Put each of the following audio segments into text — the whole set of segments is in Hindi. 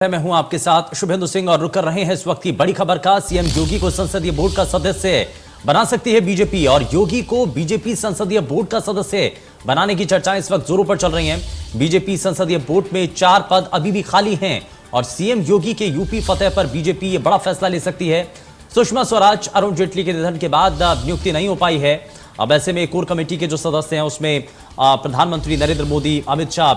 मैं हूं आपके साथ शुभेंदु सिंह और रुक कर रहे हैं इस वक्त की बड़ी खबर का। सीएम योगी को संसदीय बोर्ड का सदस्य बना सकती है बीजेपी और योगी को बीजेपी संसदीय बोर्ड का सदस्य बनाने की चर्चाएं इस वक्त जोरों पर चल रही हैं। बीजेपी संसदीय बोर्ड में 4 पद अभी भी खाली हैं और सीएम योगी के यूपी फतेह पर बीजेपी ये बड़ा फैसला ले सकती है। सुषमा स्वराज अरुण जेटली के निधन के बाद नियुक्ति नहीं हो पाई है। अब ऐसे में कोर कमेटी के जो सदस्य हैं उसमें प्रधानमंत्री नरेंद्र मोदी, अमित शाह,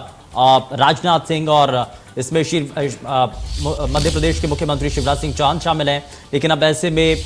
राजनाथ सिंह और इसमें मध्य प्रदेश के मुख्यमंत्री शिवराज सिंह चौहान शामिल हैं। लेकिन अब ऐसे में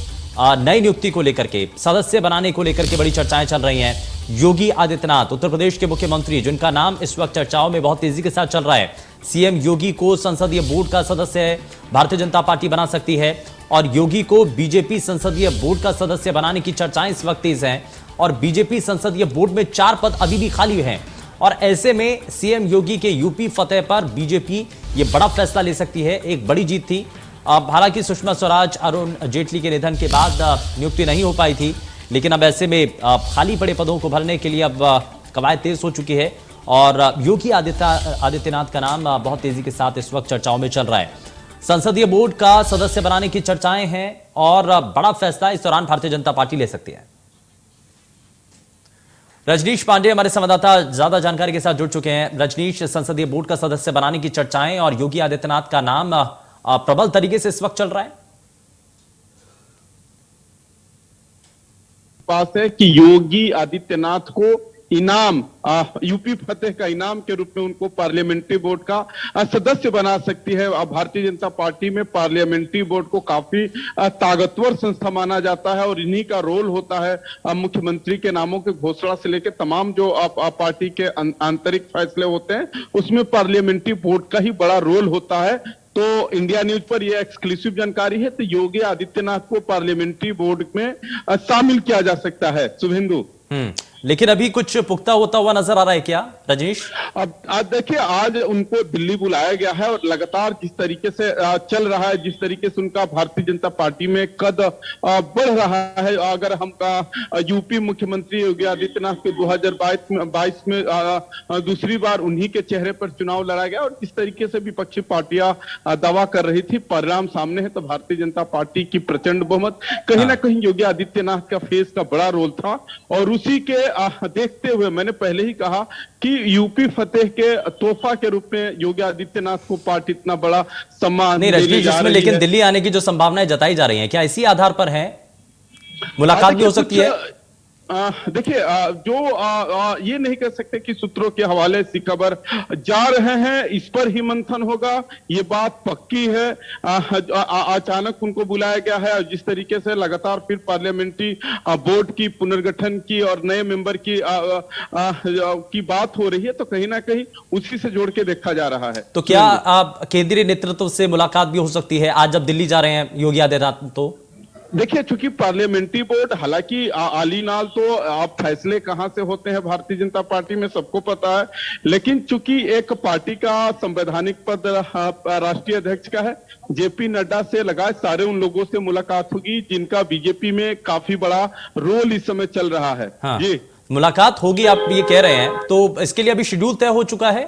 नई नियुक्ति को लेकर के, सदस्य बनाने को लेकर के बड़ी चर्चाएं चल रही हैं। योगी आदित्यनाथ उत्तर प्रदेश के मुख्यमंत्री, जिनका नाम इस वक्त चर्चाओं में बहुत तेजी के साथ चल रहा है, सीएम योगी को संसदीय बोर्ड का सदस्य भारतीय जनता पार्टी बना सकती है और योगी को बीजेपी संसदीय बोर्ड का सदस्य बनाने की चर्चाएं इस वक्त तेज हैं। और बीजेपी संसदीय बोर्ड में 4 पद अभी भी खाली हैं और ऐसे में सीएम योगी के यूपी फतेह पर बीजेपी ये बड़ा फैसला ले सकती है। एक बड़ी जीत थी। अब हालांकि सुषमा स्वराज, अरुण जेटली के निधन के बाद नियुक्ति नहीं हो पाई थी, लेकिन अब ऐसे में खाली पड़े पदों को भरने के लिए अब कवायद तेज हो चुकी है और योगी आदित्यनाथ का नाम बहुत तेजी के साथ इस वक्त चर्चाओं में चल रहा है। संसदीय बोर्ड का सदस्य बनाने की चर्चाएं हैं और बड़ा फैसला इस दौरान भारतीय जनता पार्टी ले सकती है। रजनीश पांडे हमारे संवाददाता ज्यादा जानकारी के साथ जुड़ चुके हैं। रजनीश, संसदीय बोर्ड का सदस्य बनाने की चर्चाएं और योगी आदित्यनाथ का नाम प्रबल तरीके से इस वक्त चल रहा है। पास है कि योगी आदित्यनाथ को इनाम, यूपी फतेह का इनाम के रूप में उनको पार्लियामेंट्री बोर्ड का सदस्य बना सकती है। भारतीय जनता पार्टी में पार्लियामेंट्री बोर्ड को काफी ताकतवर संस्था माना जाता है और इन्हीं का रोल होता है मुख्यमंत्री के नामों की घोषणा से लेकर तमाम जो पार्टी के आंतरिक फैसले होते हैं उसमें पार्लियामेंट्री बोर्ड का ही बड़ा रोल होता है। तो इंडिया न्यूज पर यह एक्सक्लूसिव जानकारी है। तो योगी आदित्यनाथ को पार्लियामेंट्री बोर्ड में शामिल किया जा सकता है। शुभेंदु, लेकिन अभी कुछ पुख्ता होता हुआ नजर आ रहा है क्या रजनीश? अब देखिए, आज उनको दिल्ली बुलाया गया है और लगातार जिस तरीके से चल रहा है, जिस तरीके से उनका भारतीय जनता पार्टी में कद बढ़ रहा है। अगर हम यूपी मुख्यमंत्री योगी आदित्यनाथ के 2022 में दूसरी बार उन्हीं के चेहरे पर चुनाव लड़ा गया और जिस तरीके से विपक्षी पार्टियां दावा कर रही थी, परिणाम सामने है। तो भारतीय जनता पार्टी की प्रचंड बहुमत कहीं ना कहीं योगी आदित्यनाथ का फेस का बड़ा रोल था और उसी के देखते हुए मैंने पहले ही कहा कि यूपी फतेह के तोहफा के रूप में योगी आदित्यनाथ को पार्टी इतना बड़ा सम्मान नहीं रजनीश, इसमें लेकिन दिल्ली आने की जो संभावनाएं जताई जा रही हैं, क्या इसी आधार पर है? मुलाकात भी हो सकती है। देखिए, जो ये नहीं कह सकते कि सूत्रों के हवाले से खबर जा रहे हैं, इस पर ही मंथन होगा, ये बात पक्की है। अचानक उनको बुलाया गया है और जिस तरीके से लगातार फिर पार्लियामेंट्री बोर्ड की पुनर्गठन की और नए मेंबर की बात हो रही है, तो कहीं ना कहीं उसी से जोड़ के देखा जा रहा है। तो क्या केंद्रीय नेतृत्व से मुलाकात भी हो सकती है आज जब दिल्ली जा रहे हैं योगी आदित्यनाथ? तो देखिए, चूंकि पार्लियामेंट्री बोर्ड, हालांकि आलीनाल तो आप फैसले कहां से होते हैं भारतीय जनता पार्टी में सबको पता है, लेकिन चूंकि एक पार्टी का संवैधानिक पद राष्ट्रीय अध्यक्ष का है, जेपी नड्डा से लगाए सारे उन लोगों से मुलाकात होगी जिनका बीजेपी में काफी बड़ा रोल इस समय चल रहा है। हाँ, जी, मुलाकात होगी आप ये कह रहे हैं, तो इसके लिए अभी शेड्यूल तय हो चुका है?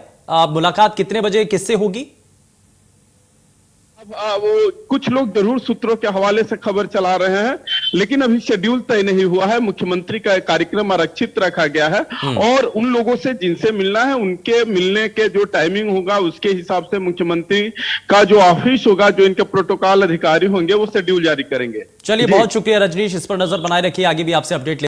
मुलाकात कितने बजे किससे होगी? अब वो कुछ लोग जरूर सूत्रों के हवाले से खबर चला रहे हैं, लेकिन अभी शेड्यूल तय नहीं हुआ है। मुख्यमंत्री का कार्यक्रम आरक्षित रखा गया है और उन लोगों से जिनसे मिलना है उनके मिलने के जो टाइमिंग होगा उसके हिसाब से मुख्यमंत्री का जो ऑफिस होगा, जो इनके प्रोटोकॉल अधिकारी होंगे, वो शेड्यूल जारी करेंगे। चलिए, बहुत शुक्रिया रजनीश, इस पर नजर बनाए रखिए, आगे भी आपसे अपडेट